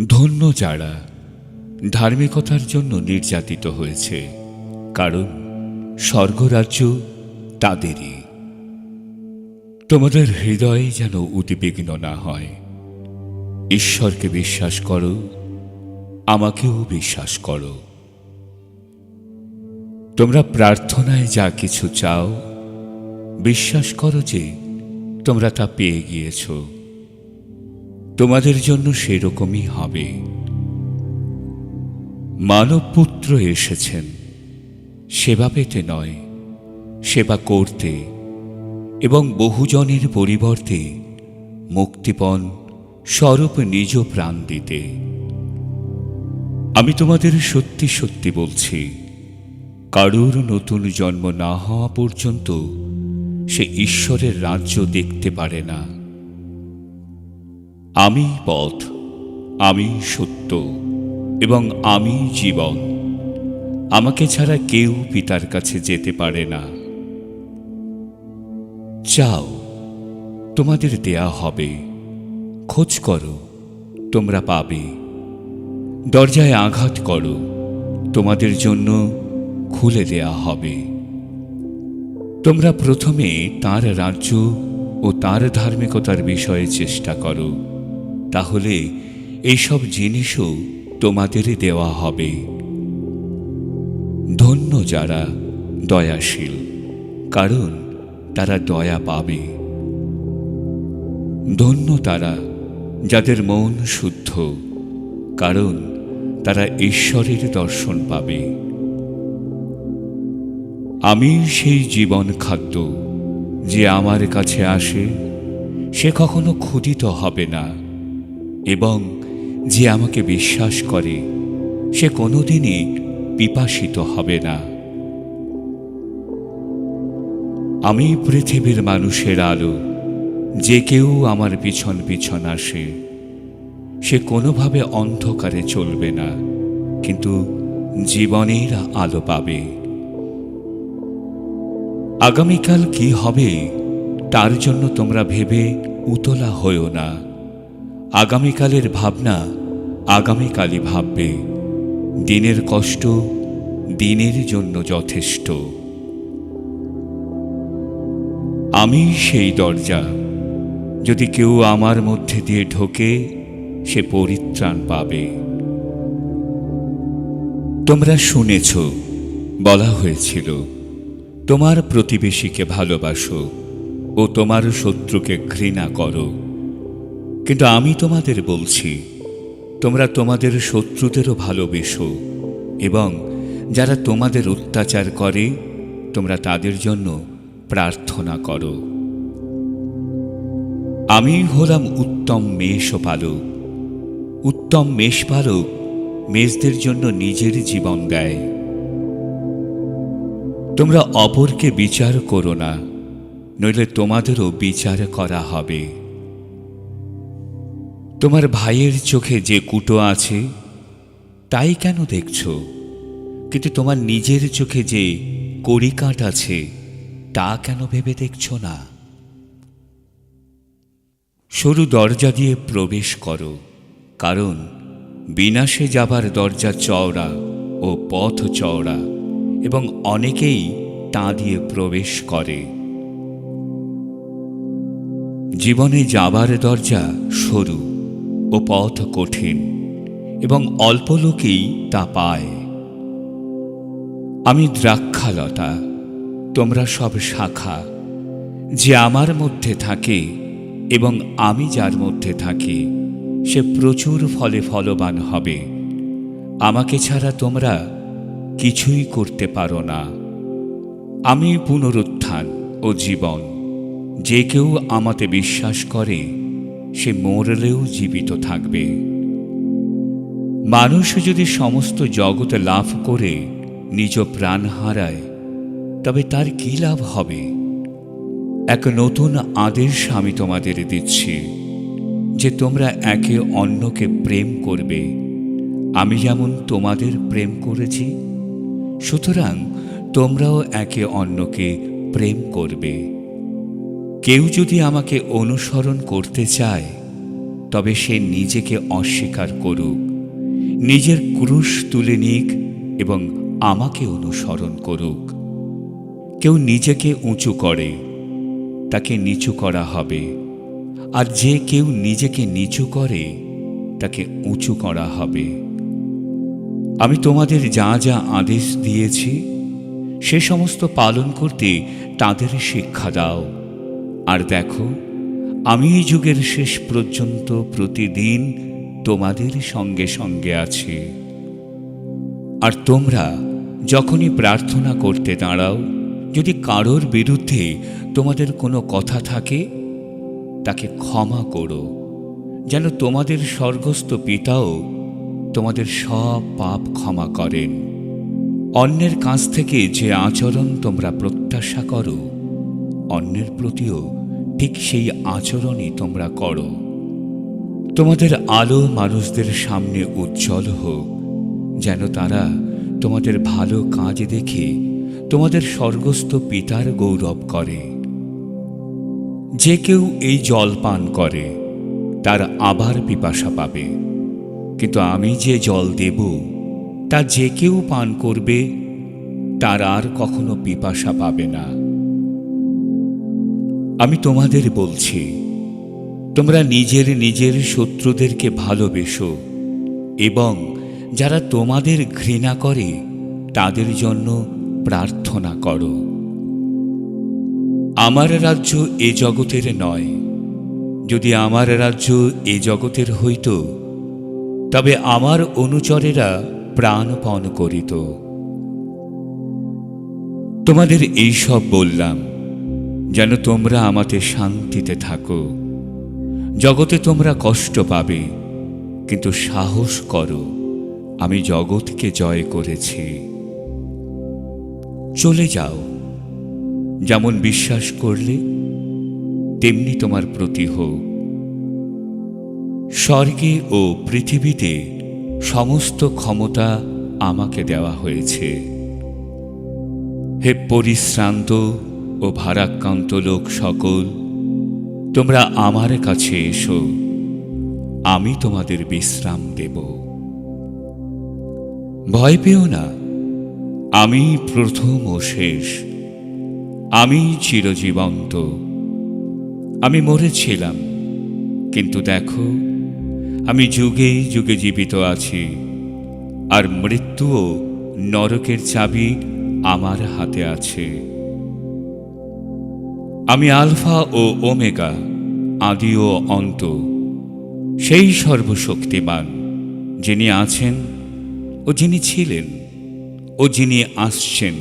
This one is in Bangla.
ধন্য যারা ধার্মিকতার জন্য নির্যাতিত হয়েছে, কারণ স্বর্গরাজ্য তাদেরই। তোমাদের হৃদয় যেন উদ্বিগ্ন না হয়। ঈশ্বরকে বিশ্বাস করো, আমাকেও বিশ্বাস করো। তোমরা প্রার্থনায় যা কিছু চাও, বিশ্বাস করো যে তোমরা তা পেয়ে গিয়েছ। তোমাদের জন্য সেরকমই হবে। মানবপুত্র এসেছেন সেবা পেতে নয়, সেবা করতে এবং বহুজনের পরিবর্তে মুক্তিপণ স্বরূপ নিজ প্রাণ দিতে। আমি তোমাদের সত্যি সত্যি বলছি, কারুর নতুন জন্ম না হওয়া পর্যন্ত সে ঈশ্বরের রাজ্য দেখতে পারে না। আমি পথ, আমি সত্য এবং আমি জীবন। আমাকে ছাড়া কেউ পিতার কাছে যেতে পারে না। চাও, তোমাদের দেয়া হবে। খোঁজ করো, তোমরা পাবে। দরজায় আঘাত করো, তোমাদের জন্য খুলে দেয়া হবে। তোমরা প্রথমে তাঁর রাজ্য ও তাঁর ধার্মিকতার বিষয়ে চেষ্টা করো, তাহলে এইসব জিনিসও তোমাদের দেওয়া হবে। ধন্য যারা দয়াশীল, কারণ তারা দয়া পাবে। ধন্য তারা যাদের মন শুদ্ধ, কারণ তারা ঈশ্বরের দর্শন পাবে। আমি সেই জীবন খাদ্য, যে আমার কাছে আসে সে কখনো ক্ষুধিত হবে না, এবং যে আমাকে বিশ্বাস করে সে কোনোদিনই পিপাসিত হবে না। আমি পৃথিবীর মানুষের আলো। যে কেউ আমার পিছন পিছন আসে সে কোনোভাবে অন্ধকারে চলবে না, কিন্তু জীবনের আলো পাবে। আগামীকাল কি হবে তার জন্য তোমরা ভেবে উতলা হয়ো না। আগামীকালের ভাবনা আগামীকালই ভাববে। দিনের কষ্ট দিনের জন্য যথেষ্ট। আমি সেই দরজা। যদি কেউ আমার মধ্যে দিয়ে ঢোকে সে পরিত্রাণ পাবে। তোমরা শুনেছ বলা হয়েছিল, তোমার প্রতিবেশীকে ভালোবাসো ও তোমার শত্রুকে ঘৃণা করো। কিন্তু আমি তোমাদের বলছি, তোমরা তোমাদের শত্রুদেরও ভালোবেসো, এবং যারা তোমাদের অত্যাচার করে তোমরা তাদের জন্য প্রার্থনা করো। আমি হলাম উত্তম মেষপালক। উত্তম মেষপালক মেষদের জন্য নিজের জীবন দেয়। তোমরা অপরকে বিচার করো না, নইলে তোমাদেরও বিচার করা হবে। তোমার ভাইয়ের চোখে যে কুটো আছে তাই কেন দেখছ, কিন্তু তোমার নিজের চোখে যে কড়িকাঠ আছে তা কেন ভেবে দেখছ না? সরু দরজা দিয়ে প্রবেশ করো, কারণ বিনাশে যাবার দরজা চওড়া ও পথ চওড়া, এবং অনেকেই তা দিয়ে প্রবেশ করে। জীবনে যাবার দরজা সরু ও পথ কঠিন, এবং অল্প লোকেই তা পায়। আমি দ্রাক্ষালতা, তোমরা সব শাখা। যে আমার মধ্যে থাকে এবং আমি যার মধ্যে থাকি সে প্রচুর ফলে ফলবান হবে। আমাকে ছাড়া তোমরা কিছুই করতে পারো না। আমি পুনরুত্থান ও জীবন। যে কেউ আমাতে বিশ্বাস করে সে মরলেও জীবিত থাকবে। মানুষ যদি সমস্ত জগৎ লাভ করে নিজ প্রাণ হারায়, তবে তার কি লাভ হবে? এক নতুন আদেশ আমি তোমাদের দিচ্ছি, যে তোমরা একে অন্যকে প্রেম করবে। আমি যেমন তোমাদের প্রেম করেছি, সুতরাং তোমরাও একে অন্যকে প্রেম করবে। কেউ যদি আমাকে অনুসরণ করতে চায় তবে সে নিজেকে অস্বীকার করুক, নিজের ক্রুশ তুলে নিক এবং আমাকে অনুসরণ করুক। কেউ নিজেকে উঁচু করে, তাকে নিচু করা হবে, আর যে কেউ নিজেকে নিচু করে, তাকে উঁচু করা হবে। আমি তোমাদের যা যা আদেশ দিয়েছি সে সমস্ত পালন করতে তাদের শিক্ষা দাও। আর দেখো, আমি এই যুগের শেষ পর্যন্ত প্রতিদিন তোমাদের সঙ্গে সঙ্গে আছি। আর তোমরা যখনই প্রার্থনা করতে দাঁড়াও, যদি কারোর বিরুদ্ধে তোমাদের কোনো কথা থাকে, তাকে ক্ষমা করো, যেন তোমাদের স্বর্গস্থ পিতাও তোমাদের সব পাপ ক্ষমা করেন। অন্যের কাছ থেকে যে আচরণ তোমরা প্রত্যাশা করো, অন্যের প্রতিও ঠিক সেই আচরণই তোমরা করো। তোমাদের আলো মানুষদের সামনে উজ্জ্বল হোক, যেন তারা তোমাদের ভালো কাজ দেখে তোমাদের স্বর্গস্থ পিতার গৌরব করে। যে কেউ এই জল পান করে তার আবার পিপাসা পাবে, কিন্তু আমি যে জল দেব তা যে কেউ পান করবে তার আর কখনো পিপাসা পাবে না। আমি তোমাদের বলছি, তোমরা নিজের নিজের শত্রুদেরকে ভালোবেসো এবং যারা তোমাদের ঘৃণা করে তাদের জন্য প্রার্থনা করো। আমার রাজ্য এ জগতের নয়। যদি আমার রাজ্য এ জগতের হইত, তবে আমার অনুচরেরা প্রাণপণ করিত। তোমাদের এই সব বললাম যেন তোমরা আমাতে শান্তিতে থাকো। জগতে তোমরা কষ্ট পাবে, কিন্তু সাহস করো, আমি জগৎকে জয় করেছি। চলে যাও। যেমন বিশ্বাস করলে তেমনি তোমার প্রতি হোক। স্বর্গে ও পৃথিবীতে সমস্ত ক্ষমতা আমাকে দেওয়া হয়েছে। হে পরিশ্রান্ত ও ভারাক্রান্ত লোক সকল, তোমরা আমার কাছে এসো, আমি তোমাদের বিশ্রাম দেব। ভয় পেও না, আমি প্রথম ও শেষ, আমি চিরজীবন্ত। আমি মরেছিলাম, কিন্তু দেখো, আমি যুগে যুগে জীবিত আছি, আর মৃত্যু ও নরকের চাবি আমার হাতে আছে। আমি আলফা ও ওমেগা, আদি ও অন্ত, সেই সর্বশক্তিমান, যিনি আছেন ও যিনি ছিলেন ও যিনি আসছেন,